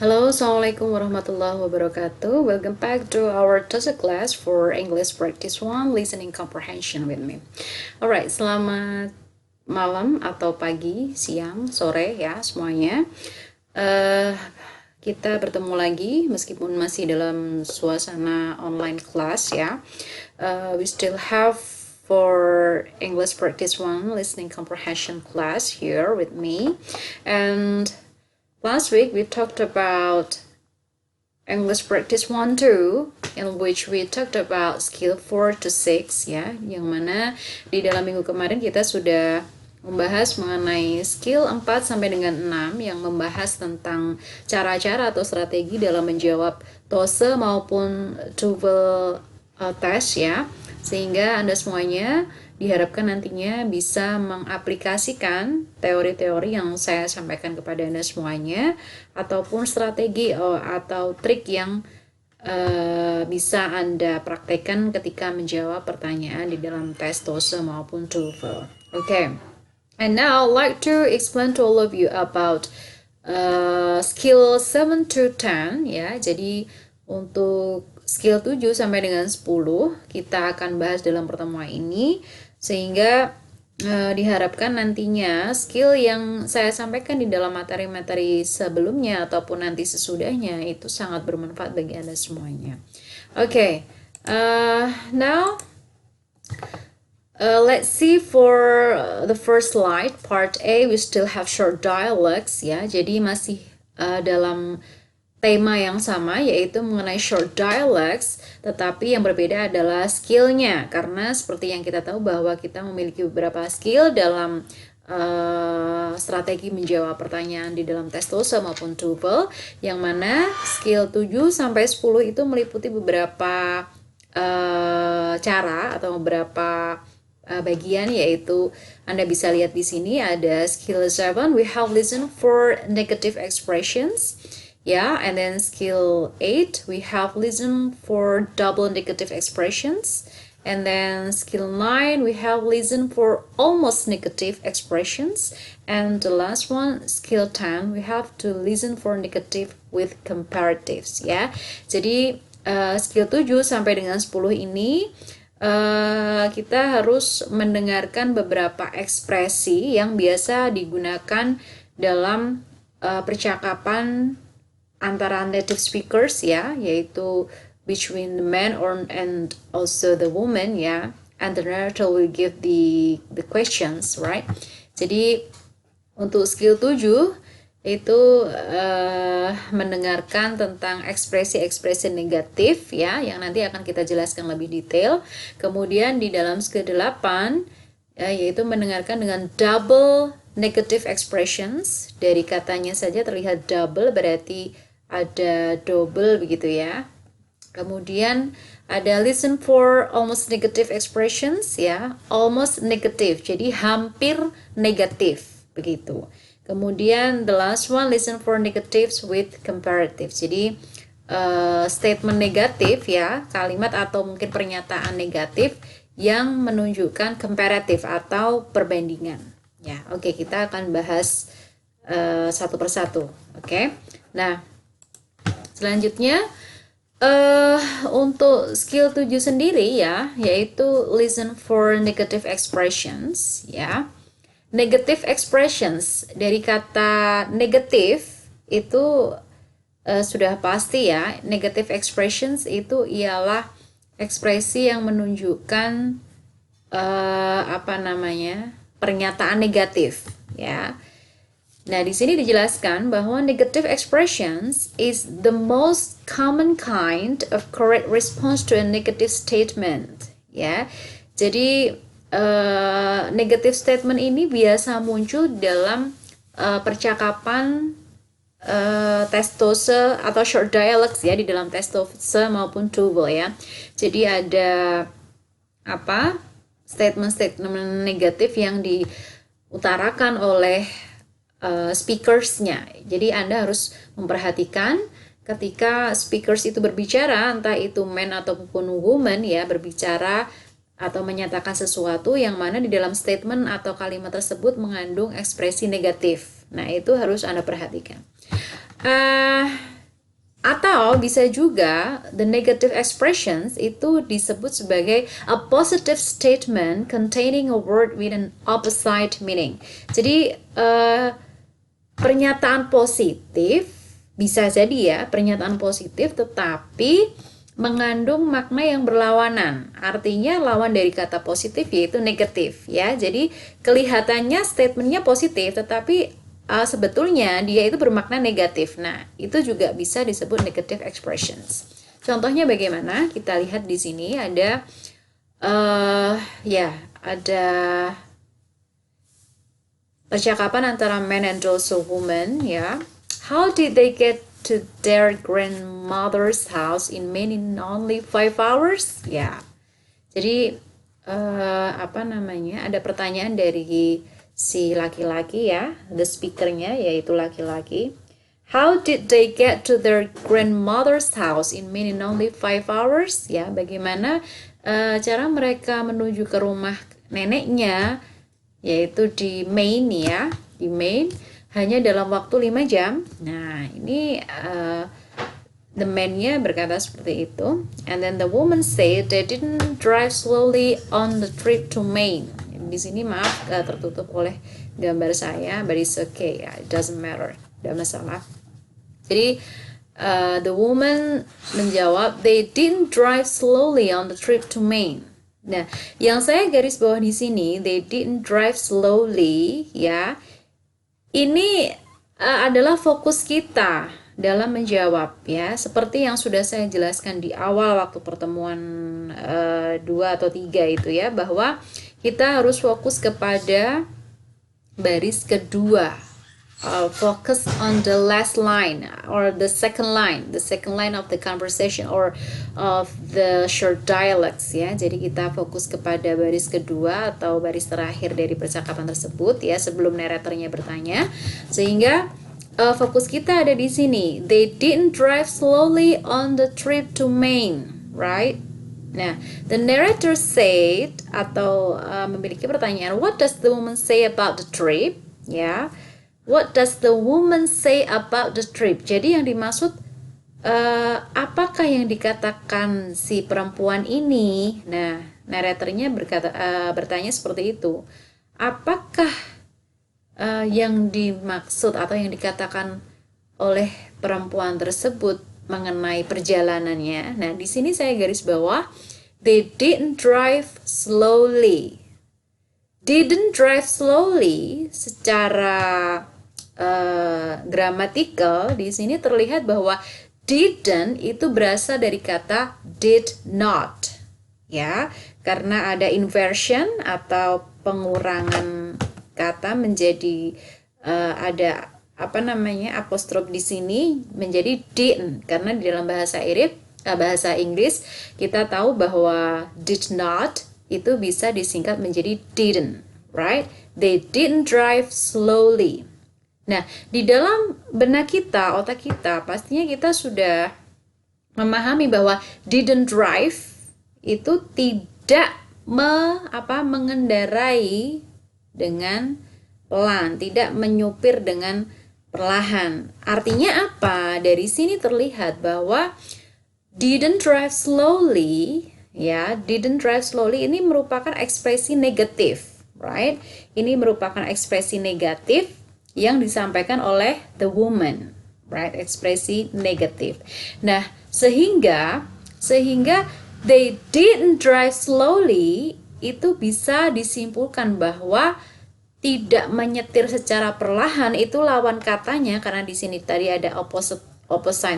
Hello, Assalamualaikum warahmatullahi wabarakatuh. Welcome back to our TOEFL class for English Practice 1 Listening Comprehension with me. Alright, selamat malam atau pagi, siang, sore ya semuanya. Kita bertemu lagi meskipun masih dalam suasana online class ya. We still have for English Practice 1 Listening Comprehension class here with me. And last week we talked about English Practice 1 2 in which we talked about skill 4 to 6 ya, yang mana di dalam minggu kemarin kita sudah membahas mengenai skill 4 sampai dengan 6 yang membahas tentang cara-cara atau strategi dalam menjawab TOEFL maupun TOEFL test ya, sehingga Anda semuanya diharapkan nantinya bisa mengaplikasikan teori-teori yang saya sampaikan kepada Anda semuanya ataupun strategi atau trik yang bisa Anda praktekkan ketika menjawab pertanyaan di dalam tes TOEFL maupun TOEFL. Okay. And now I'd like to explain to all of you about skill 7 to 10 ya. Jadi untuk skill 7 sampai dengan 10 kita akan bahas dalam pertemuan ini, sehingga diharapkan nantinya skill yang saya sampaikan di dalam materi-materi sebelumnya ataupun nanti sesudahnya itu sangat bermanfaat bagi Anda semuanya. Okay, now let's see for the first slide, part A. We still have short dialogues ya. Jadi masih dalam tema yang sama, yaitu mengenai short dialogues, tetapi yang berbeda adalah skillnya, karena seperti yang kita tahu bahwa kita memiliki beberapa skill dalam strategi menjawab pertanyaan di dalam tes TOEFL maupun TOEFL, yang mana skill 7 sampai 10 itu meliputi beberapa cara atau beberapa bagian, yaitu Anda bisa lihat di sini ada skill 7, we have listen for negative expressions. Yeah, and then skill 8, we have listen for double negative expressions. And then skill 9, we have listen for almost negative expressions. And the last one, skill 10, we have to listen for negative with comparatives. Ya, jadi skill 7 sampai dengan 10 ini kita harus mendengarkan beberapa ekspresi yang biasa digunakan dalam percakapan antara native speakers ya, yaitu between the man and also the woman ya, and the narrator will give the questions, right? Jadi untuk skill 7 itu mendengarkan tentang ekspresi-ekspresi negatif ya, yang nanti akan kita jelaskan lebih detail. Kemudian di dalam skill 8 yaitu mendengarkan dengan double negative expressions. Dari katanya saja terlihat double, berarti ada double begitu ya. Kemudian ada listen for almost negative expressions ya, almost negative, jadi hampir negatif begitu. Kemudian the last one, listen for negatives with comparatives. Jadi statement negatif ya, kalimat atau mungkin pernyataan negatif yang menunjukkan comparative atau perbandingan. Ya, oke, kita akan bahas satu persatu. Oke. Nah, selanjutnya untuk skill 7 sendiri ya, yaitu listen for negative expressions ya. Negative expressions, dari kata negatif itu sudah pasti ya, negative expressions itu ialah ekspresi yang menunjukkan pernyataan negatif ya. Nah, di sini dijelaskan bahwa negative expressions is the most common kind of correct response to a negative statement ya. Jadi negative statement ini biasa muncul dalam percakapan tes TOEFL atau short dialogues ya, di dalam tes TOEFL maupun TOEFL ya. Jadi ada statement-statement negatif yang diutarakan oleh speakersnya. Jadi Anda harus memperhatikan ketika speakers itu berbicara, entah itu man ataupun woman ya, berbicara atau menyatakan sesuatu yang mana di dalam statement atau kalimat tersebut mengandung ekspresi negatif. Nah, itu harus Anda perhatikan. Uh, atau bisa juga the negative expressions itu disebut sebagai a positive statement containing a word with an opposite meaning. Jadi pernyataan positif bisa jadi ya, pernyataan positif tetapi mengandung makna yang berlawanan. Artinya lawan dari kata positif yaitu negatif ya. Jadi kelihatannya statementnya positif tetapi sebetulnya dia itu bermakna negatif. Nah, itu juga bisa disebut negative expressions. Contohnya bagaimana? Kita lihat di sini ada ada percakapan antara man and also woman ya. How did they get to their grandmother's house in only 5 hours? Ya. Jadi ada pertanyaan dari si laki-laki ya, the speakernya yaitu laki-laki. How did they get to their grandmother's house in only 5 hours? Ya, bagaimana cara mereka menuju ke rumah neneknya yaitu di Maine ya, di Maine hanya dalam waktu 5 jam. Nah, ini the man-nya berkata seperti itu. And then the woman said they didn't drive slowly on the trip to Maine. Di sini maaf tertutup oleh gambar saya, but it's okay ya, it doesn't matter, tidak masalah. Jadi the woman menjawab they didn't drive slowly on the trip to Maine. Nah, yang saya garis bawah di sini they didn't drive slowly ya. Ini adalah fokus kita dalam menjawab ya, seperti yang sudah saya jelaskan di awal waktu pertemuan 2 atau 3 itu ya, bahwa kita harus fokus kepada baris kedua, focus on the last line or the second line of the conversation or of the short dialogues ya. Jadi kita fokus kepada baris kedua atau baris terakhir dari percakapan tersebut ya, sebelum narratornya bertanya, sehingga fokus kita ada di sini. They didn't drive slowly on the trip to Maine, right? Nah, the narrator said atau memiliki pertanyaan, what does the woman say about the trip? Ya, what does the woman say about the trip? Jadi yang dimaksud apakah yang dikatakan si perempuan ini? Nah, narratornya bertanya seperti itu. Apakah yang dimaksud atau yang dikatakan oleh perempuan tersebut mengenai perjalanannya? Nah, di sini saya garis bawah they didn't drive slowly. Didn't drive slowly secara gramatikal di sini terlihat bahwa didn't itu berasal dari kata did not. Ya, karena ada inversion atau pengurangan kata menjadi ada apostrof di sini menjadi didn't, karena di dalam bahasa Inggris kita tahu bahwa did not itu bisa disingkat menjadi didn't, right? They didn't drive slowly. Nah, di dalam benak kita, otak kita, pastinya kita sudah memahami bahwa didn't drive itu tidak mengendarai dengan pelan, tidak menyupir dengan perlahan. Artinya apa? Dari sini terlihat bahwa didn't drive slowly, ya, didn't drive slowly ini merupakan ekspresi negatif, right? Ini merupakan ekspresi negatif yang disampaikan oleh the woman, right? Ekspresi negatif. Nah, sehingga they didn't drive slowly itu bisa disimpulkan bahwa tidak menyetir secara perlahan itu lawan katanya, karena di sini tadi ada opposite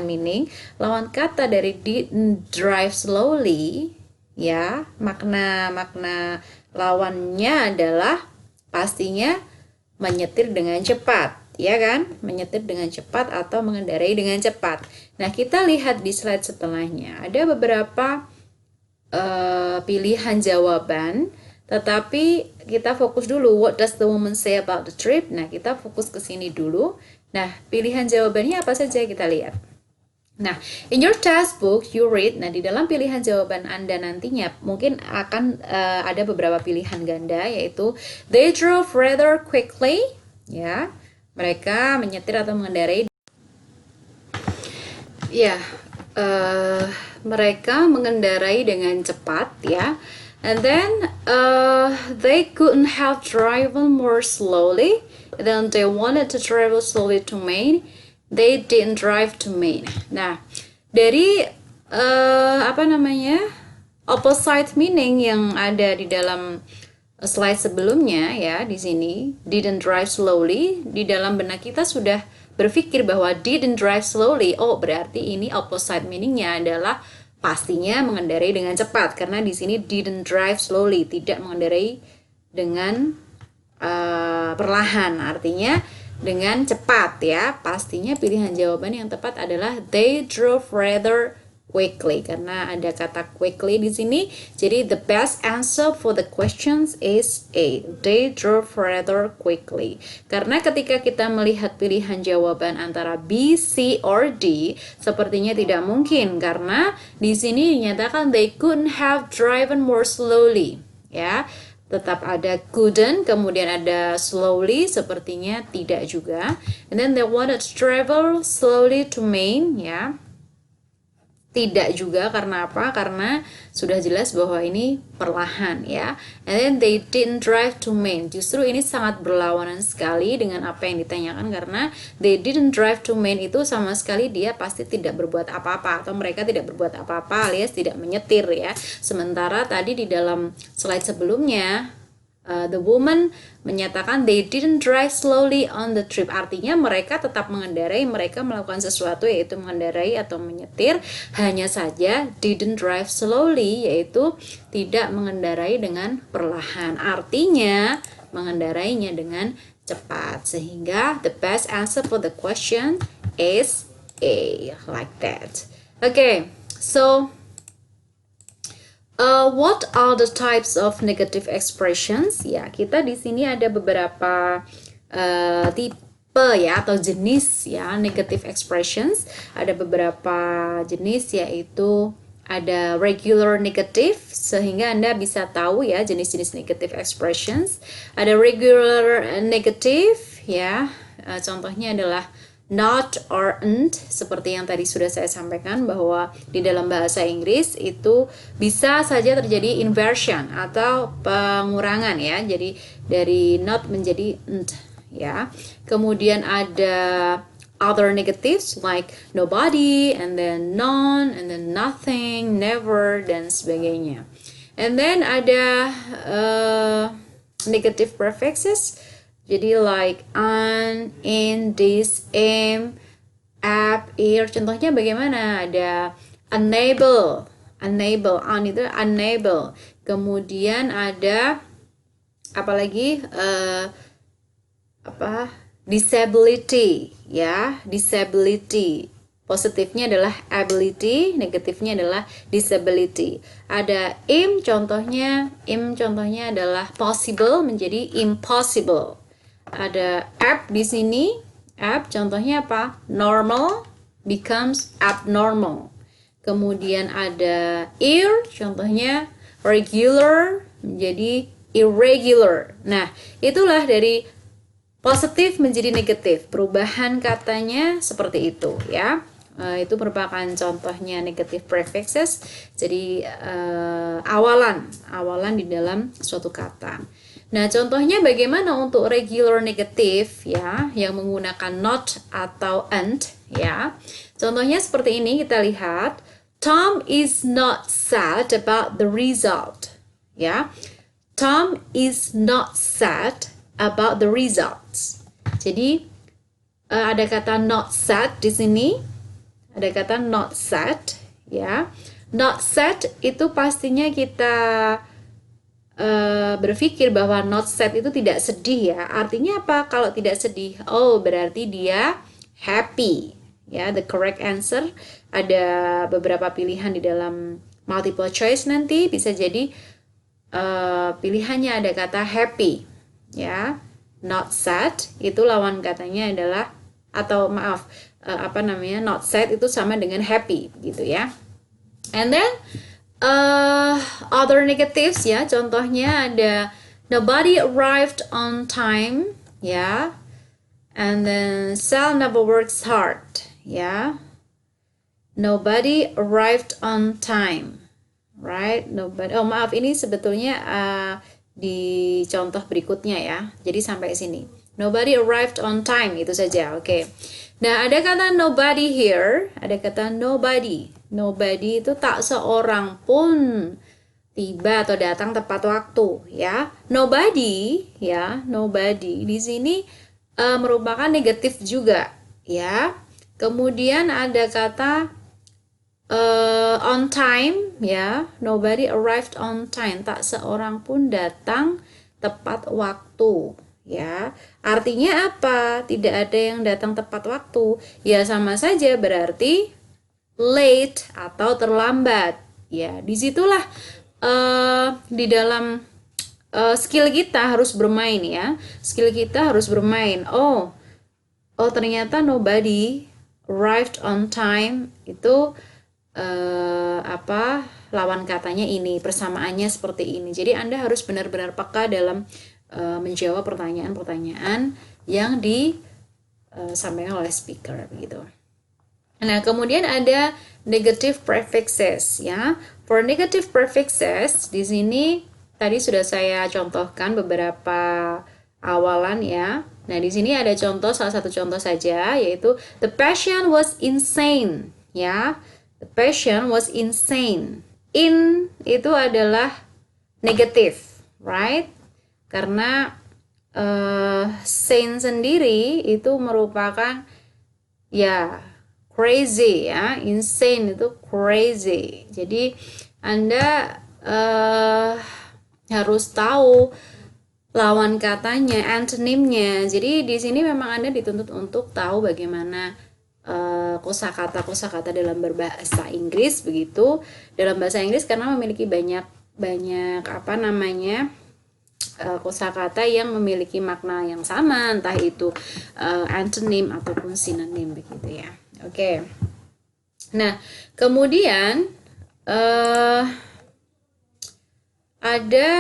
meaning. Lawan kata dari didn't drive slowly ya, makna lawannya adalah pastinya menyetir dengan cepat, ya kan? Menyetir dengan cepat atau mengendarai dengan cepat. Nah, kita lihat di slide setelahnya ada beberapa pilihan jawaban, tetapi kita fokus dulu what does the woman say about the trip. Nah, kita fokus ke sini dulu. Nah, pilihan jawabannya apa saja kita lihat. Nah, in your textbook you read, nah di dalam pilihan jawaban Anda nantinya mungkin akan ada beberapa pilihan ganda, yaitu they drove rather quickly, ya, mereka menyetir atau mengendarai Ya, mereka mengendarai dengan cepat ya. And then they couldn't have driven more slowly. Then they wanted to travel slowly to Maine. They didn't drive to Maine. Nah, dari apa namanya opposite meaning yang ada di dalam slide sebelumnya ya di sini didn't drive slowly, di dalam benak kita sudah berpikir bahwa didn't drive slowly, oh berarti ini opposite meaningnya adalah pastinya mengendarai dengan cepat, karena di sini didn't drive slowly, tidak mengendarai dengan perlahan, artinya dengan cepat ya. Pastinya pilihan jawaban yang tepat adalah they drove rather quickly, karena ada kata quickly di sini. Jadi the best answer for the questions is A. They drove rather quickly. Karena ketika kita melihat pilihan jawaban antara B, C, or D, sepertinya tidak mungkin karena di sini dinyatakan they couldn't have driven more slowly. Ya, tetap ada couldn't, kemudian ada slowly, sepertinya tidak juga. And then they wanted to travel slowly to Maine, ya. Tidak juga, karena apa? Karena sudah jelas bahwa ini perlahan ya. And then they didn't drive to Maine. Justru ini sangat berlawanan sekali dengan apa yang ditanyakan, karena they didn't drive to Maine itu sama sekali dia pasti tidak berbuat apa-apa, atau mereka tidak berbuat apa-apa alias tidak menyetir ya. Sementara tadi di dalam slide sebelumnya the woman menyatakan they didn't drive slowly on the trip, artinya mereka tetap mengendarai, mereka melakukan sesuatu yaitu mengendarai atau menyetir, hanya saja didn't drive slowly yaitu tidak mengendarai dengan perlahan, artinya mengendarainya dengan cepat, sehingga the best answer for the question is A, like that. Okay, so what are the types of negative expressions? Ya, kita di sini ada beberapa tipe ya atau jenis ya negative expressions. Ada beberapa jenis, yaitu ada regular negative, sehingga Anda bisa tahu ya jenis-jenis negative expressions. Ada regular negative ya, contohnya adalah not or ain't, seperti yang tadi sudah saya sampaikan bahwa di dalam bahasa Inggris itu bisa saja terjadi inversion atau pengurangan ya, jadi dari not menjadi ain't ya. Kemudian ada other negatives like nobody, and then none, and then nothing, never, dan sebagainya. And then ada negative prefixes, jadi like an, in, this, am, app, ear. Contohnya bagaimana? Ada unable, un itu unable. Kemudian ada apa lagi? Disability ya, disability. Positifnya adalah ability, negatifnya adalah disability. Ada im contohnya adalah possible menjadi impossible. Ada app di sini, app contohnya apa? Normal becomes abnormal. Kemudian ada ear, contohnya regular menjadi irregular. Nah, itulah dari positif menjadi negatif, perubahan katanya seperti itu ya. Itu merupakan contohnya negative prefixes. Jadi awalan di dalam suatu kata. Nah, contohnya bagaimana untuk regular negative ya, yang menggunakan not atau ain't ya. Contohnya seperti ini, kita lihat. Tom is not sad about the result. Ya. Tom is not sad about the results. Jadi ada kata not sad di sini. Ada kata not sad ya. Not sad itu pastinya kita berpikir bahwa not sad itu tidak sedih ya. Artinya apa kalau tidak sedih? Oh, berarti dia happy. Ya, the correct answer ada beberapa pilihan di dalam multiple choice nanti, bisa jadi pilihannya ada kata happy. Ya, not sad itu lawan katanya adalah, atau maaf, not sad itu sama dengan happy gitu ya. And then other negatives ya, contohnya ada nobody arrived on time ya, and then Sal never works hard ya. Nobody arrived on time. Right? Nobody. Oh, maaf, ini sebetulnya di contoh berikutnya ya. Jadi sampai sini. Nobody arrived on time, itu saja. Oke. Nah, ada kata nobody here, ada kata nobody. Nobody itu tak seorang pun tiba atau datang tepat waktu, ya. Nobody, ya, nobody di sini merupakan negatif juga, ya. Kemudian ada kata on time, ya. Nobody arrived on time, tak seorang pun datang tepat waktu, ya. Artinya apa? Tidak ada yang datang tepat waktu. Ya sama saja berarti late atau terlambat. Ya, disitulah di dalam skill kita harus bermain ya. Skill kita harus bermain. Oh ternyata nobody arrived on time itu lawan katanya ini, persamaannya seperti ini. Jadi Anda harus benar-benar peka dalam menjawab pertanyaan-pertanyaan yang disampaikan oleh speaker begitu. Nah, kemudian ada negative prefixes ya. For negative prefixes di sini tadi sudah saya contohkan beberapa awalan ya. Nah, di sini ada contoh, salah satu contoh saja, yaitu the patient was insane ya. The patient was insane. In itu adalah negatif, right? Karena sane sendiri itu merupakan ya crazy ya, insane itu crazy. Jadi Anda harus tahu lawan katanya, antonimnya. Jadi di sini memang Anda dituntut untuk tahu bagaimana kosakata dalam berbahasa Inggris begitu. Dalam bahasa Inggris karena memiliki banyak kosakata yang memiliki makna yang sama, entah itu antonym ataupun sinonim begitu ya. Oke. Nah, kemudian ada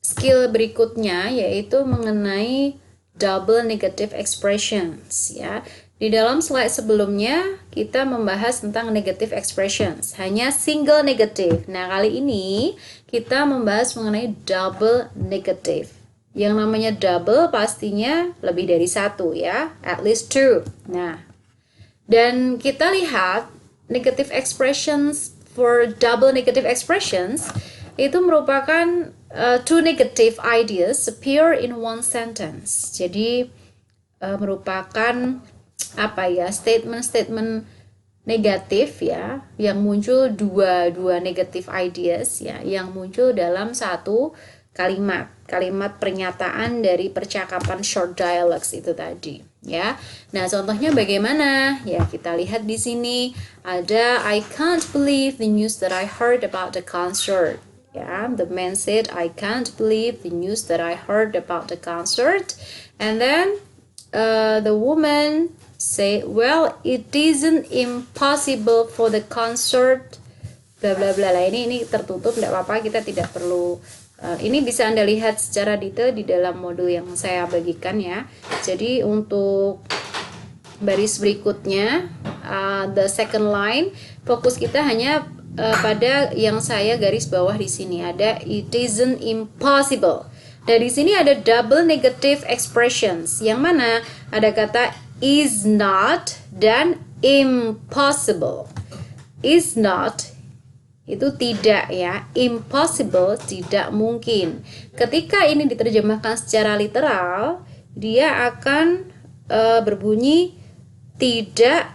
skill berikutnya yaitu mengenai double negative expressions ya. Di dalam slide sebelumnya kita membahas tentang negative expressions, hanya single negative. Nah, kali ini kita membahas mengenai double negative. Yang namanya double pastinya lebih dari satu ya, at least two. Nah, dan kita lihat negative expressions for double negative expressions itu merupakan two negative ideas appear in one sentence. Jadi merupakan statement-statement negatif ya yang muncul dua negative ideas ya yang muncul dalam satu kalimat pernyataan dari percakapan short dialogues itu tadi ya. Nah, contohnya bagaimana? Ya, kita lihat di sini ada I can't believe the news that I heard about the concert. Ya, the man said I can't believe the news that I heard about the concert. And then the woman say, well, it isn't impossible for the concert bla bla bla. Ini tertutup, tidak apa-apa, kita tidak perlu ini bisa Anda lihat secara detail di dalam modul yang saya bagikan ya. Jadi untuk baris berikutnya the second line, fokus kita hanya pada yang saya garis bawah di sini, ada it isn't impossible. Dan di sini ada double negative expressions yang mana ada kata is not dan impossible. Is not itu tidak ya, impossible tidak mungkin. Ketika ini diterjemahkan secara literal, dia akan berbunyi tidak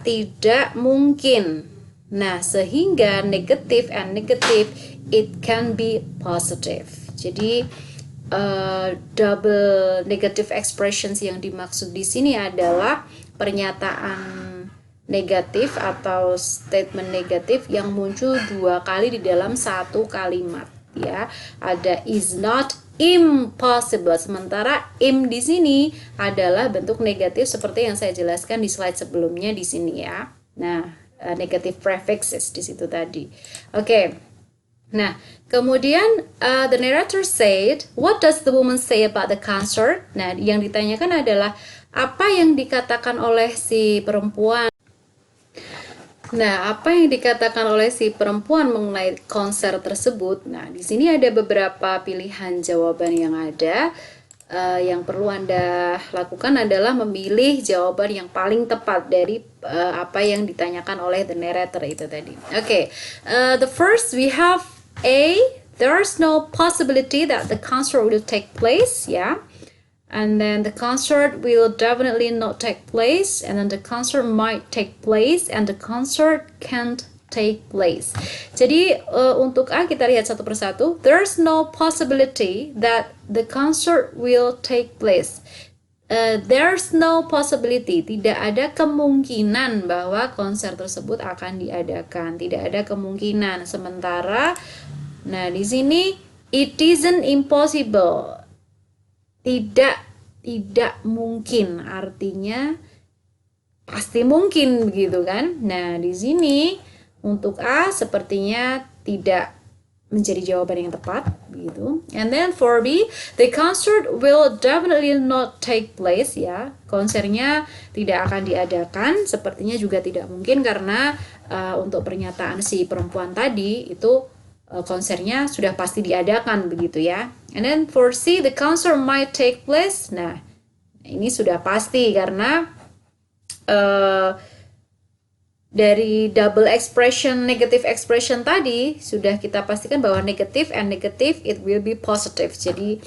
mungkin. Nah, sehingga negative and negative it can be positive. Jadi double negative expressions yang dimaksud di sini adalah pernyataan negatif atau statement negatif yang muncul dua kali di dalam satu kalimat ya. Ada is not impossible, sementara im di sini adalah bentuk negatif seperti yang saya jelaskan di slide sebelumnya di sini ya. Nah, negative prefixes di situ tadi. Oke. Nah, kemudian the narrator said, what does the woman say about the concert? Nah, yang ditanyakan adalah apa yang dikatakan oleh si perempuan. Nah, apa yang dikatakan oleh si perempuan mengenai konser tersebut? Nah, di sini ada beberapa pilihan jawaban yang ada. Yang perlu Anda lakukan adalah memilih jawaban yang paling tepat dari apa yang ditanyakan oleh the narrator itu tadi. Oke, the first we have A. There's no possibility that the concert will take place, ya. And then the concert will definitely not take place, and then the concert might take place, and the concert can't take place. Jadi untuk A kita lihat satu persatu. There's no possibility that the concert will take place. There's no possibility, tidak ada kemungkinan bahwa konser tersebut akan diadakan, tidak ada kemungkinan. Sementara, nah di sini it isn't impossible, tidak mungkin, artinya pasti mungkin begitu kan. Nah di sini untuk A sepertinya tidak menjadi jawaban yang tepat begitu. And then for B, the concert will definitely not take place, ya. Konsernya tidak akan diadakan, sepertinya juga tidak mungkin karena untuk pernyataan si perempuan tadi itu konsernya sudah pasti diadakan begitu ya. And then for C, the concert might take place. Nah, ini sudah pasti karena dari double expression, negative expression tadi sudah kita pastikan bahwa negative and negative it will be positive. Jadi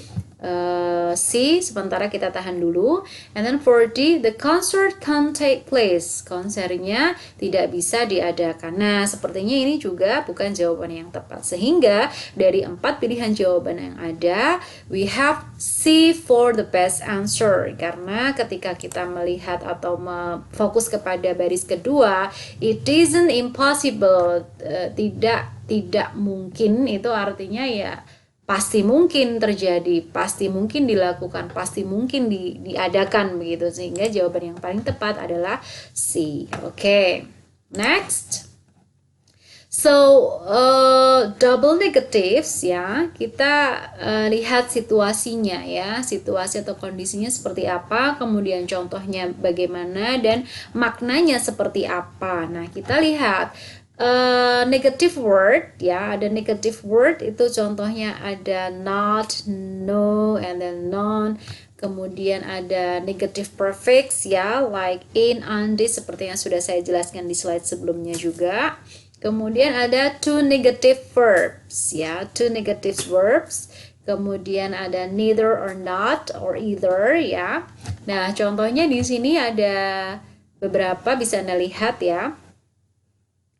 C sementara kita tahan dulu. And then for D, the concert can't take place. Konsernya tidak bisa diadakan. Nah, sepertinya ini juga bukan jawaban yang tepat. Sehingga dari 4 pilihan jawaban yang ada, we have C for the best answer. Karena ketika kita melihat atau fokus kepada baris kedua, it isn't impossible, tidak mungkin, itu artinya ya pasti mungkin terjadi, pasti mungkin dilakukan, pasti mungkin diadakan begitu. Sehingga jawaban yang paling tepat adalah C. Oke, next. So double negatives ya, kita lihat situasinya ya, situasi atau kondisinya seperti apa, kemudian contohnya bagaimana dan maknanya seperti apa. Nah, kita lihat negative word ya, ada negative word itu contohnya ada not, no, and then none. Kemudian ada negative prefix ya, like in, and this, seperti yang sudah saya jelaskan di slide sebelumnya juga. Kemudian ada two negative verbs ya, two negative verbs. Kemudian ada neither or not or either ya. Nah, contohnya di sini ada beberapa, bisa Anda lihat ya.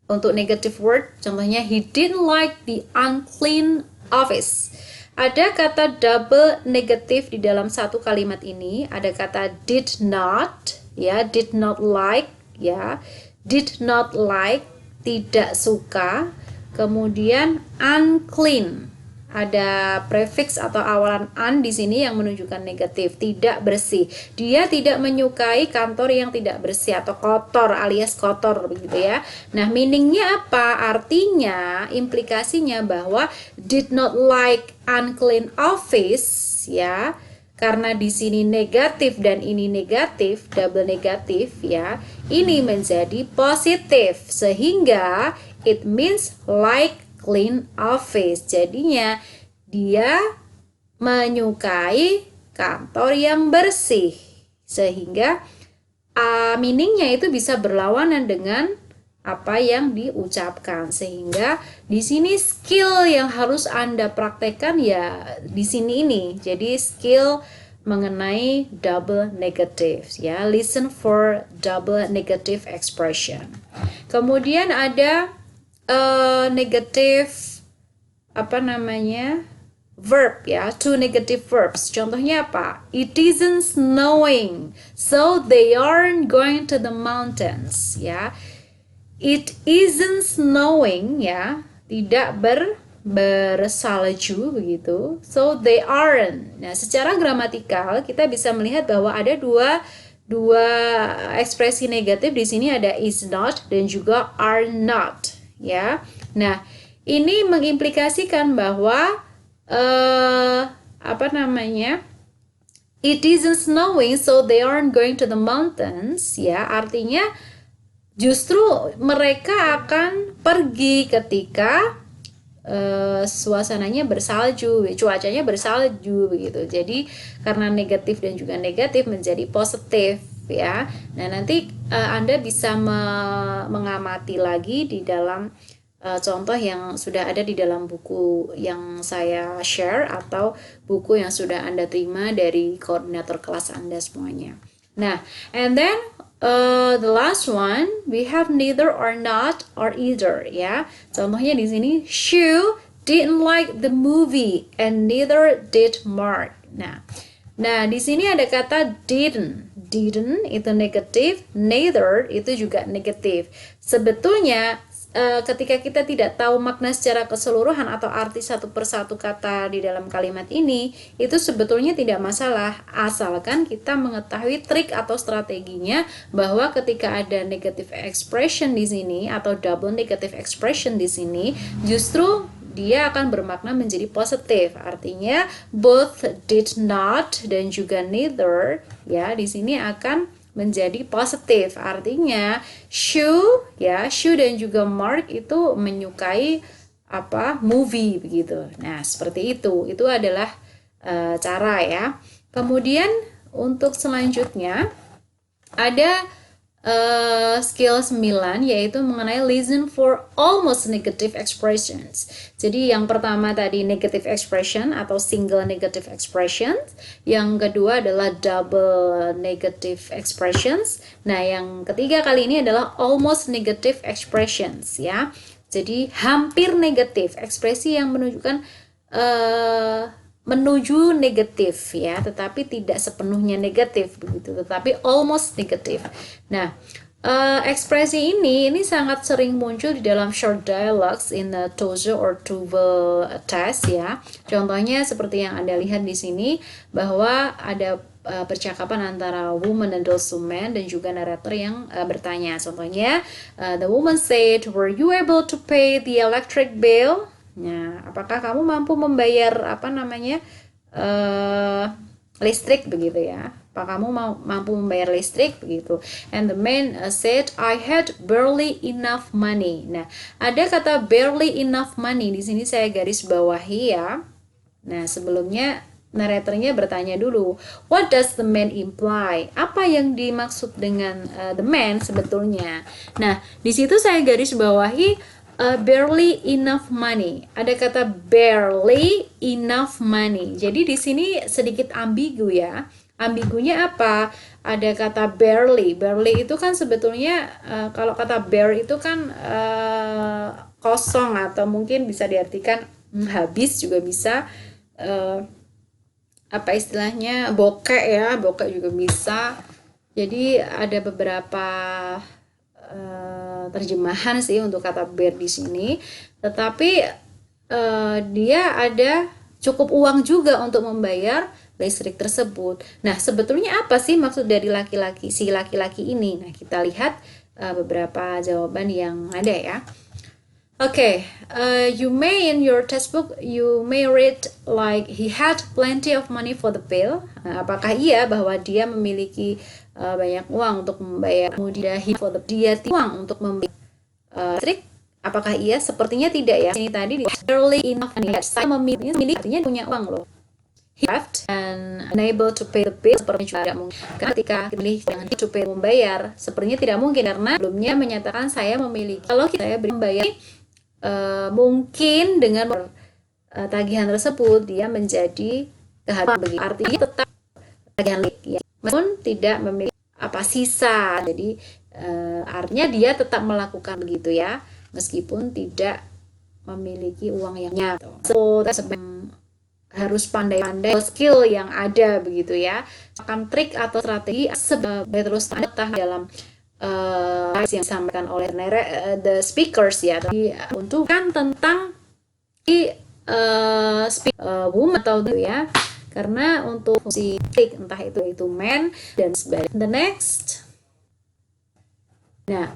Untuk negative word, contohnya he didn't like the unclean office. Ada kata double negatif di dalam satu kalimat ini. Ada kata did not, ya, did not like, ya, did not like, tidak suka. Kemudian unclean. Ada prefix atau awalan un di sini yang menunjukkan negatif, tidak bersih. Dia tidak menyukai kantor yang tidak bersih atau kotor alias kotor begitu ya. Nah, meaningnya apa? Artinya, implikasinya bahwa did not like unclean office ya. Karena di sini negatif dan ini negatif, double negatif ya. Ini menjadi positif sehingga it means like clean office. Jadinya dia menyukai kantor yang bersih. Sehingga meaningnya itu bisa berlawanan dengan apa yang diucapkan. Sehingga di sini skill yang harus Anda praktekkan ya di sini ini. Jadi skill mengenai double negative ya. Listen for double negative expression. Kemudian ada negative verb ya, two negative verbs. Contohnya apa? It isn't snowing, so they aren't going to the mountains ya. It isn't snowing ya, tidak bersalju begitu. So they aren't. Nah, secara gramatikal kita bisa melihat bahwa ada dua ekspresi negatif di sini, ada is not dan juga are not. Ya, nah ini mengimplikasikan bahwa it isn't snowing so they aren't going to the mountains ya, artinya justru mereka akan pergi ketika suasananya bersalju, cuacanya bersalju begitu. Jadi karena negatif dan juga negatif menjadi positif ya. Nah, nanti Anda bisa mengamati lagi di dalam contoh yang sudah ada di dalam buku yang saya share atau buku yang sudah Anda terima dari koordinator kelas Anda semuanya. Nah, and then the last one we have neither or not or either ya. Contohnya di sini Shu didn't like the movie and neither did Mark. Nah, di sini ada kata didn't. Didn't itu negatif, neither itu juga negatif. Sebetulnya ketika kita tidak tahu makna secara keseluruhan atau arti satu persatu kata di dalam kalimat ini, itu sebetulnya tidak masalah, asalkan kita mengetahui trik atau strateginya bahwa ketika ada negative expression di sini atau double negative expression di sini, justru dia akan bermakna menjadi positif. Artinya both did not dan juga neither ya di sini akan menjadi positif. Artinya Shu dan juga Mark itu menyukai movie begitu. Nah, seperti itu. Itu adalah cara ya. Kemudian untuk selanjutnya ada skill 9 yaitu mengenai listen for almost negative expressions. Jadi yang pertama tadi negative expression atau single negative expressions, yang kedua adalah double negative expressions. Nah, yang ketiga kali ini adalah almost negative expressions ya. Jadi hampir negatif, ekspresi yang menunjukkan menuju negatif ya, tetapi tidak sepenuhnya negatif begitu, tetapi almost negatif. Nah, ekspresi ini sangat sering muncul di dalam short dialogues in the TOEFL or TOEFL test ya. Contohnya seperti yang Anda lihat di sini bahwa ada percakapan antara woman and also man dan juga narator yang bertanya. Contohnya, the woman said, "Were you able to pay the electric bill?" Nah, apakah kamu mampu membayar listrik begitu ya? Apa kamu mampu membayar listrik begitu? And the man said, "I had barely enough money." Nah, ada kata barely enough money di sini saya garis bawahi ya. Nah, sebelumnya naratornya bertanya dulu, what does the man imply? Apa yang dimaksud dengan the man sebetulnya? Nah, di situ saya garis bawahi barely enough money. Ada kata barely enough money. Jadi di sini sedikit ambigu ya. Ambigunya apa? Ada kata barely. Barely itu kan sebetulnya kalau kata bare itu kan kosong atau mungkin bisa diartikan habis juga bisa. Apa istilahnya? Bokek ya. Bokek juga bisa. Jadi ada beberapa terjemahan sih untuk kata bare di sini, tetapi dia ada cukup uang juga untuk membayar listrik tersebut. Nah, sebetulnya apa sih maksud dari si laki-laki ini? Nah, kita lihat beberapa jawaban yang ada ya. Okay, you may in your textbook you may read like he had plenty of money for the bill. Nah, apakah iya bahwa dia memiliki banyak uang untuk membayar? Kemudian dia uang untuk membayar listrik? Apakah iya? Sepertinya tidak ya. Ini tadi barely enough money. Saya memiliki artinya punya uang loh. He left and unable to pay the bill, sepertinya juga tidak mungkin. Karena ketika pilih yang to pay membayar, sepertinya tidak mungkin karena sebelumnya menyatakan saya memiliki. Kalau saya membayar mungkin dengan tagihan tersebut dia menjadi kehabisan begitu. Artinya tetap tagihan ya. Meskipun tidak memiliki sisa. Jadi artinya dia tetap melakukan begitu ya, meskipun tidak memiliki uang yang nyata. So, harus pandai-pandai skill yang ada begitu ya. Akan trik atau strategi sebagai terus dalam yang disampaikan oleh the speakers ya. Tapi untuk kan tentang woman atau ya. Karena untuk fungsi entah itu man dan sebagainya. The next. Nah,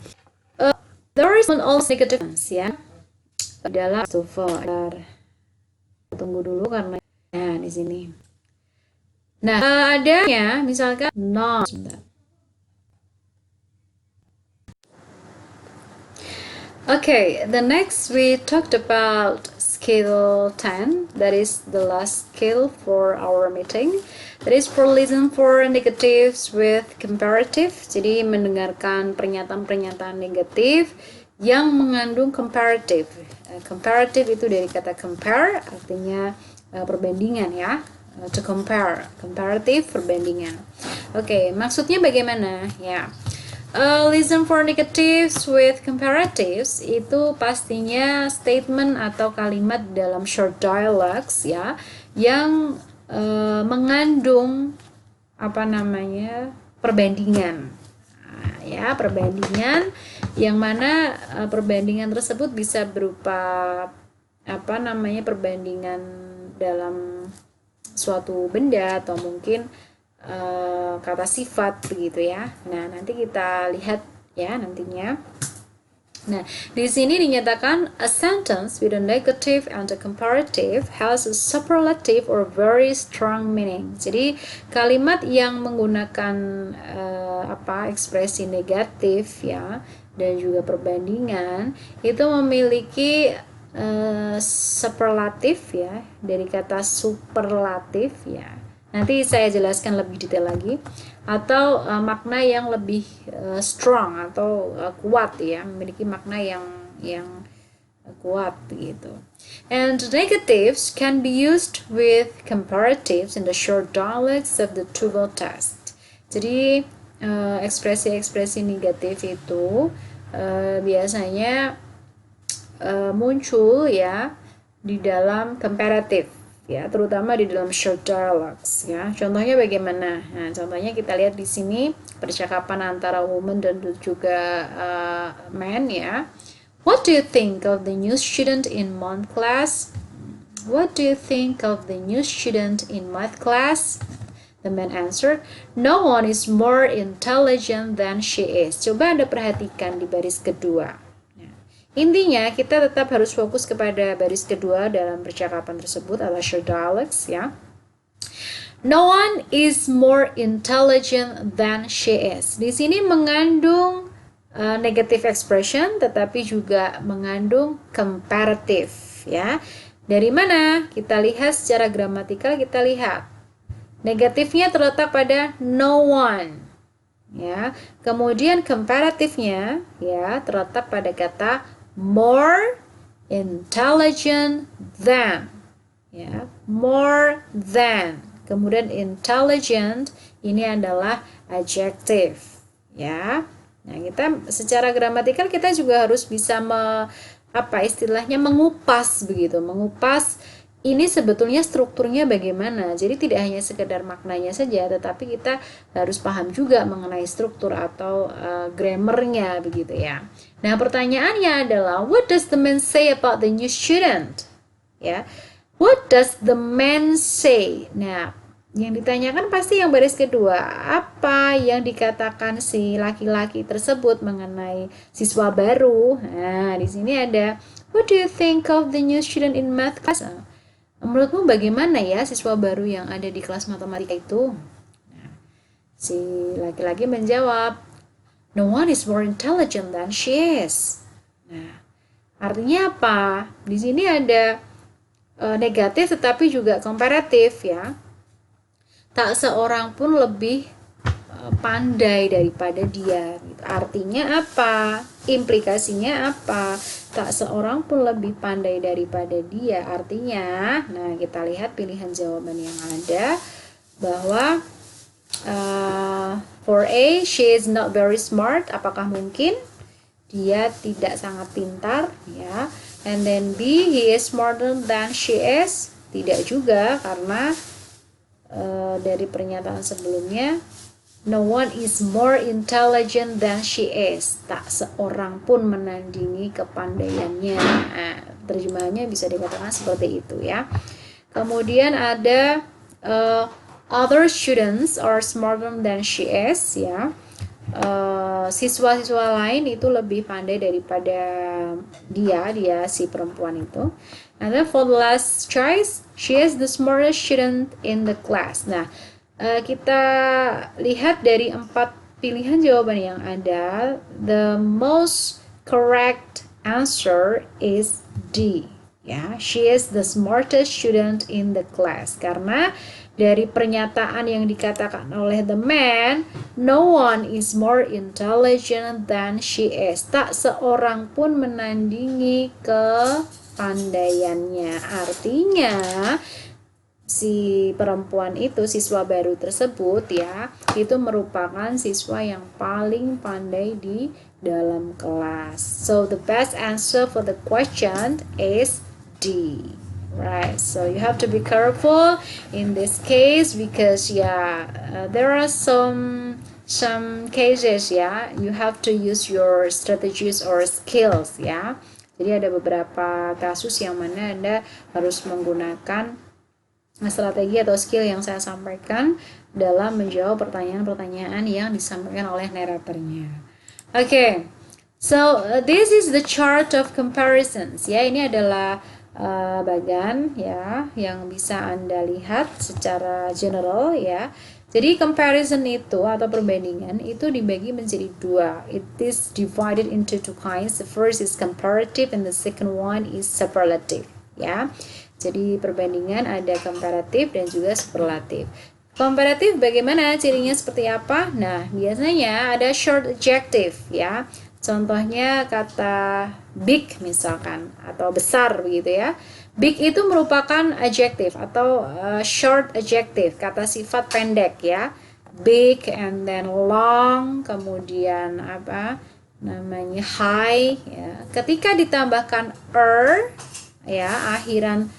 there is also negative ya. Dalam TOEFL. Tunggu dulu karena di sini. Nah, adanya misalkan not. Okay, the next we talked about skill 10. That is the last skill for our meeting. That is for listen for negatives with comparative. Jadi mendengarkan pernyataan-pernyataan negatif yang mengandung comparative. Comparative itu dari kata compare, artinya perbandingan ya. To compare, comparative, perbandingan. Oke, maksudnya bagaimana? Ya. Listen for negatives with comparatives itu pastinya statement atau kalimat dalam short dialogues ya yang mengandung perbandingan. Nah, ya, perbandingan yang mana perbandingan tersebut bisa berupa perbandingan dalam suatu benda atau mungkin kata sifat begitu ya. Nah, nanti kita lihat ya nantinya. Nah, di sini dinyatakan a sentence with a negative and a comparative has a superlative or very strong meaning. Jadi kalimat yang menggunakan ekspresi negatif ya dan juga perbandingan itu memiliki superlatif ya, dari kata superlatif ya. Nanti saya jelaskan lebih detail lagi. Atau makna yang lebih strong atau kuat ya, memiliki makna yang kuat gitu. And negatives can be used with comparatives in the short dialects of the TOEFL test. Jadi ekspresi-ekspresi negatif itu biasanya muncul ya di dalam comparative ya, terutama di dalam short dialogues ya. Contohnya bagaimana? Nah, contohnya kita lihat di sini percakapan antara woman dan juga man ya. What do you think of the new student in math class? What do you think of the new student in math class? The man answered, no one is more intelligent than she is. Coba Anda perhatikan di baris kedua. Intinya kita tetap harus fokus kepada baris kedua dalam percakapan tersebut atau short dialects ya. No one is more intelligent than she is. Di sini mengandung negative expression tetapi juga mengandung comparative ya. Dari mana? Kita lihat secara gramatikal, kita lihat. Negatifnya terletak pada no one. Ya. Kemudian comparatifnya ya terletak pada kata more intelligent than ya, more than. Kemudian intelligent ini adalah adjective ya. Nah, kita secara gramatikal kita juga harus bisa istilahnya mengupas begitu, mengupas ini sebetulnya strukturnya bagaimana. Jadi tidak hanya sekedar maknanya saja, tetapi kita harus paham juga mengenai struktur atau grammarnya begitu ya. Nah, pertanyaannya adalah what does the man say about the new student? Ya. What does the man say? Nah, yang ditanyakan pasti yang baris kedua. Apa yang dikatakan si laki-laki tersebut mengenai siswa baru? Nah, di sini ada what do you think of the new student in math class? Menurutmu bagaimana ya siswa baru yang ada di kelas matematika itu? Nah, si laki-laki menjawab, no one is more intelligent than she is. Nah, artinya apa? Di sini ada negatif tetapi juga komparatif ya. Tak seorang pun lebih pandai daripada dia. Artinya apa? Implikasinya apa? Tak seorang pun lebih pandai daripada dia. Artinya, nah kita lihat pilihan jawaban yang ada bahwa for A, she is not very smart. Apakah mungkin dia tidak sangat pintar? Ya. And then B, he is smarter than she is. Tidak juga, karena dari pernyataan sebelumnya, no one is more intelligent than she is. Tak seorang pun menandingi kepandaiannya. Nah, terjemahannya bisa dikatakan seperti itu ya. Kemudian ada other students are smarter than she is ya. Siswa-siswa lain itu lebih pandai daripada dia si perempuan itu. And then for the last choice, she is the smartest student in the class. Nah, kita lihat dari 4 pilihan jawaban yang ada, the most correct answer is D. Ya, she is the smartest student in the class. Karena dari pernyataan yang dikatakan oleh the man, no one is more intelligent than she is. Tak seorang pun menandingi kepandaiannya. Artinya, si perempuan itu, siswa baru tersebut ya, itu merupakan siswa yang paling pandai di dalam kelas. So the best answer for the question is D. Right, so you have to be careful in this case because there are some cases you have to use your strategies or skills ya. Jadi ada beberapa kasus yang mana Anda harus menggunakan strategi atau skill yang saya sampaikan dalam menjawab pertanyaan-pertanyaan yang disampaikan oleh narratornya. Oke, so this is the chart of comparisons ya. Ini adalah bagan ya yang bisa Anda lihat secara general ya. Jadi comparison itu atau perbandingan itu dibagi menjadi dua. It is divided into two kinds. The first is comparative and the second one is superlative ya. Jadi perbandingan ada komparatif dan juga superlatif. Komparatif bagaimana cirinya seperti apa? Nah, biasanya ada short adjective ya. Contohnya kata big misalkan atau besar begitu ya. Big itu merupakan adjective atau short adjective, kata sifat pendek ya. Big and then long, kemudian apa namanya high ya. Ketika ditambahkan ya, akhiran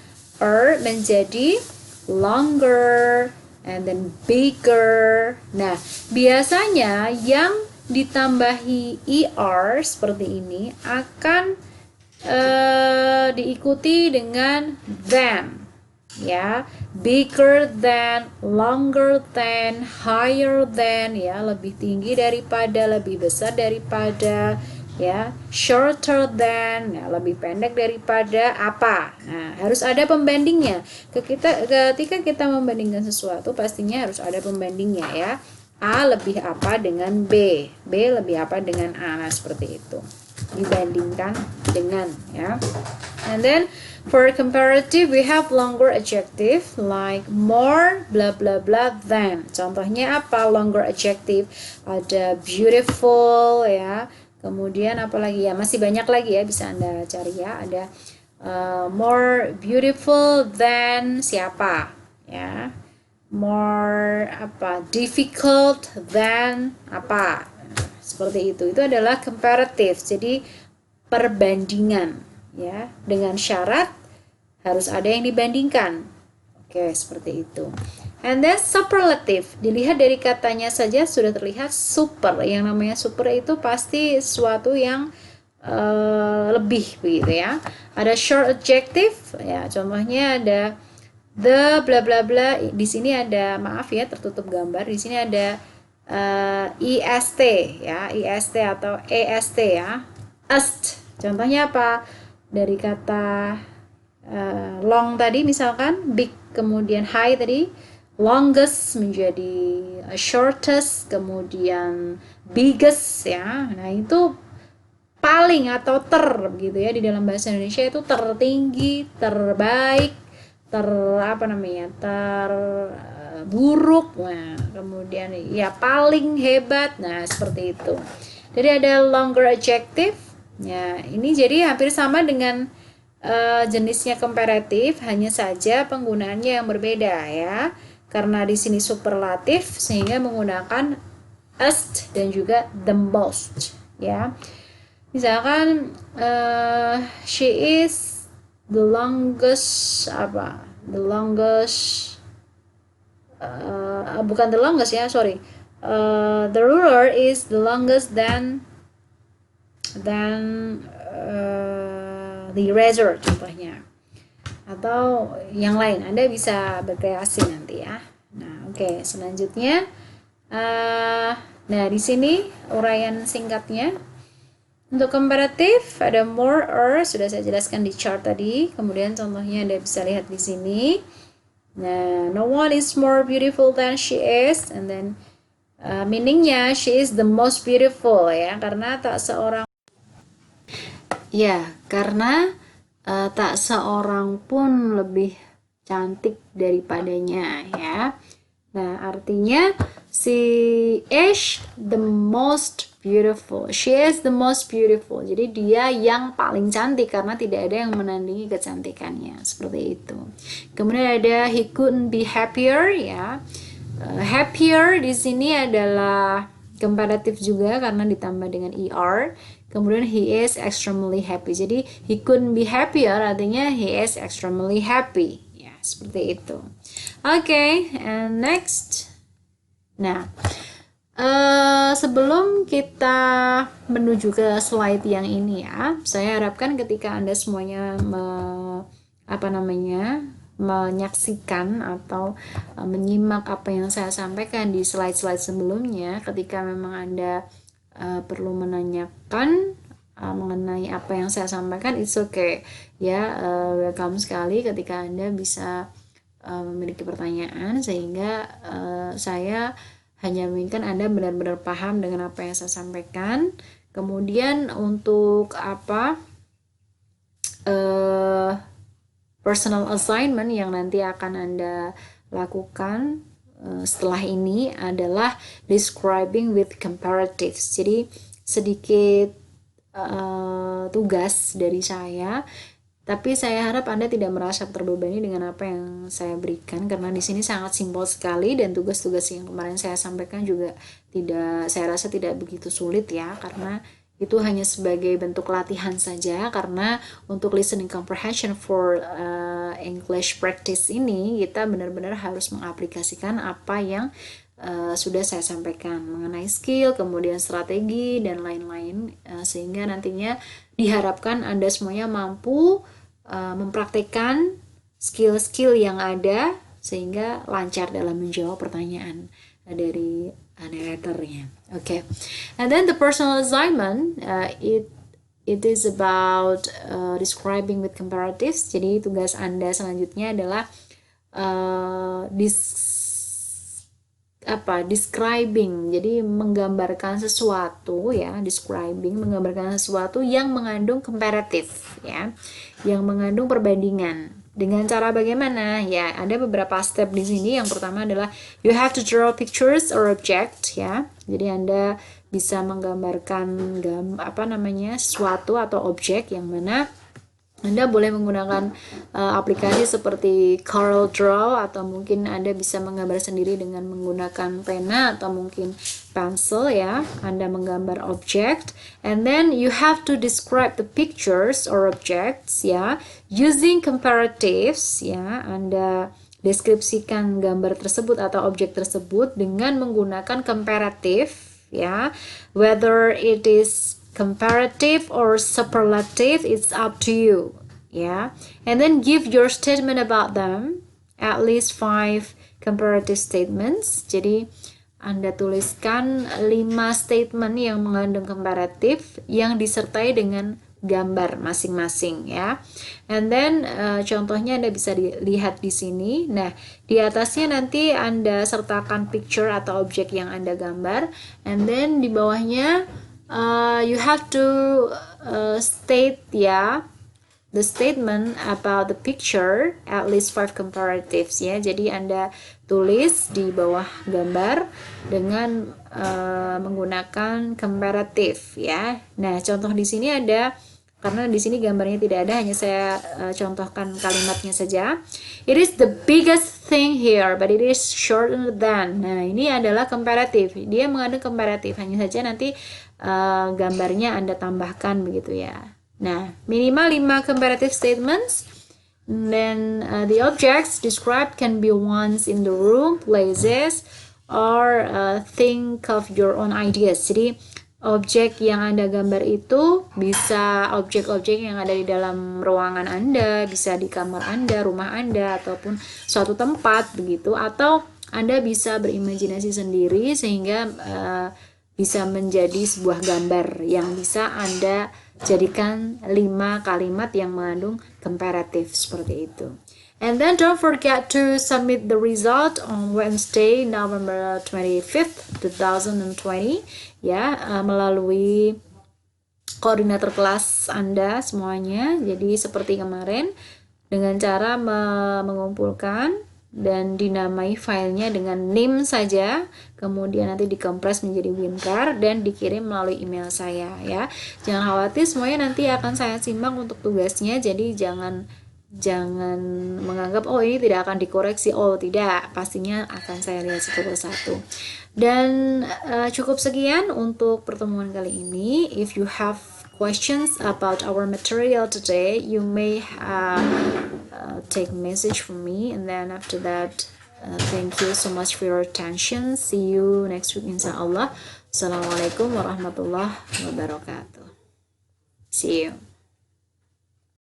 menjadi longer and then bigger. Nah, biasanya yang ditambahi er seperti ini akan diikuti dengan than ya, bigger than, longer than, higher than ya, lebih tinggi daripada, lebih besar daripada ya, shorter than, ya, lebih pendek daripada apa. Nah, harus ada pembandingnya. Ketika kita membandingkan sesuatu, pastinya harus ada pembandingnya ya. A lebih apa dengan B, B lebih apa dengan A. Nah, seperti itu. Dibandingkan dengan ya. And then for comparative we have longer adjective like more blah blah blah than. Contohnya apa longer adjective? Ada beautiful ya. Kemudian apalagi ya, masih banyak lagi ya, bisa Anda cari ya. Ada more beautiful than siapa ya, more apa, difficult than apa, seperti itu adalah comparative. Jadi perbandingan ya, dengan syarat harus ada yang dibandingkan. Oke, seperti itu. And then superlative, dilihat dari katanya saja sudah terlihat super. Yang namanya super itu pasti sesuatu yang lebih begitu ya. Ada short adjective ya, contohnya ada the bla bla bla. Di sini ada, maaf ya tertutup gambar. Di sini ada est ya, est atau est ya. Est. Contohnya apa? Dari kata long tadi misalkan, big kemudian high tadi, longest menjadi shortest, kemudian biggest ya. Nah, itu paling atau begitu ya, di dalam bahasa Indonesia itu tertinggi, terbaik, terburuk. Nah, kemudian ya paling hebat. Nah, seperti itu. Jadi ada longer adjective. Ya, ini jadi hampir sama dengan jenisnya komparatif, hanya saja penggunaannya yang berbeda ya. Karena di sini superlatif sehingga menggunakan est dan juga the most ya. Misalkan she is the longest apa? The longest bukan the longest ya, sorry. The ruler is the longest than the eraser contohnya. Atau yang lain, Anda bisa berkreasi nanti ya. Nah, oke, selanjutnya nah di sini uraian singkatnya. Untuk komparatif ada more sudah saya jelaskan di chart tadi. Kemudian contohnya Anda bisa lihat di sini. Nah, no one is more beautiful than she is, and then meaningnya she is the most beautiful ya, karena tak seorang Ya, karena tak seorang pun lebih cantik daripadanya ya. Nah, artinya si is the most beautiful. She is the most beautiful. Jadi dia yang paling cantik karena tidak ada yang menandingi kecantikannya. Seperti itu. Kemudian ada he couldn't be happier ya. Happier di sini adalah komparatif juga karena ditambah dengan er. Kemudian he is extremely happy. Jadi he couldn't be happier artinya he is extremely happy. Ya, seperti itu. Oke, and next. Nah, sebelum kita menuju ke slide yang ini ya, saya harapkan ketika Anda semuanya menyaksikan atau menyimak apa yang saya sampaikan di slide-slide sebelumnya, ketika memang Anda perlu menanyakan mengenai apa yang saya sampaikan, it's okay ya, welcome sekali ketika Anda bisa memiliki pertanyaan sehingga saya hanya menginginkan Anda benar-benar paham dengan apa yang saya sampaikan. Kemudian untuk personal assignment yang nanti akan Anda lakukan setelah ini adalah describing with comparatives. Jadi sedikit tugas dari saya, tapi saya harap Anda tidak merasa terbebani dengan apa yang saya berikan karena di sini sangat simpel sekali dan tugas-tugas yang kemarin saya sampaikan juga saya rasa tidak begitu sulit ya, karena itu hanya sebagai bentuk latihan saja, karena untuk listening comprehension for English practice ini kita benar-benar harus mengaplikasikan apa yang sudah saya sampaikan mengenai skill, kemudian strategi dan lain-lain, sehingga nantinya diharapkan Anda semuanya mampu mempraktekkan skill-skill yang ada sehingga lancar dalam menjawab pertanyaan dari narratornya. Okay, and then the personal assignment it is about describing with comparatives. Jadi tugas Anda selanjutnya adalah describing, jadi menggambarkan sesuatu ya, menggambarkan sesuatu yang mengandung komparatif ya, yang mengandung perbandingan. Dengan cara bagaimana? Ya, ada beberapa step di sini. Yang pertama adalah you have to draw pictures or object ya. Jadi Anda bisa menggambarkan sesuatu atau objek yang mana Anda boleh menggunakan aplikasi seperti Corel Draw, atau mungkin Anda bisa menggambar sendiri dengan menggunakan pena atau mungkin pencil ya. Anda menggambar object, and then you have to describe the pictures or objects ya using comparatives ya. Anda deskripsikan gambar tersebut atau objek tersebut dengan menggunakan comparative ya, whether it is comparative or superlative, it's up to you yeah. And then give your statement about them, at least 5 comparative statements. Jadi Anda tuliskan 5 statement yang mengandung komparatif yang disertai dengan gambar masing-masing ya. And then contohnya Anda bisa lihat di sini. Nah, di atasnya nanti Anda sertakan picture atau objek yang Anda gambar, and then di bawahnya you have to state the statement about the picture, at least 5 comparatives ya. Jadi Anda tulis di bawah gambar dengan menggunakan comparative ya. Nah, contoh di sini ada, karena di sini gambarnya tidak ada, hanya saya contohkan kalimatnya saja. It is the biggest thing here, but it is shorter than. Nah, ini adalah comparative. Dia mengandung comparative, hanya saja nanti gambarnya Anda tambahkan begitu ya. Nah, minimal 5 comparative statements. And then the objects described can be ones in the room, places, or think of your own ideas. Jadi objek yang Anda gambar itu bisa objek-objek yang ada di dalam ruangan Anda, bisa di kamar Anda, rumah Anda, ataupun suatu tempat begitu, atau Anda bisa berimajinasi sendiri sehingga bisa menjadi sebuah gambar yang bisa Anda jadikan 5 kalimat yang mengandung komparatif seperti itu. And then don't forget to submit the result on Wednesday, November 25th, 2020 ya, melalui koordinator kelas Anda semuanya. Jadi seperti kemarin dengan cara mengumpulkan dan dinamai filenya dengan name saja, kemudian nanti dikompres menjadi WinRAR dan dikirim melalui email saya ya. Jangan khawatir, semuanya nanti akan saya simak untuk tugasnya, jadi jangan menganggap oh ini tidak akan dikoreksi. Oh tidak, pastinya akan saya lihat satu persatu. Dan cukup sekian untuk pertemuan kali ini. If you have questions about our material today, you may take message from me, and then after that, thank you so much for your attention. See you next week, inshallah. Assalamualaikum warahmatullahi wabarakatuh. See you.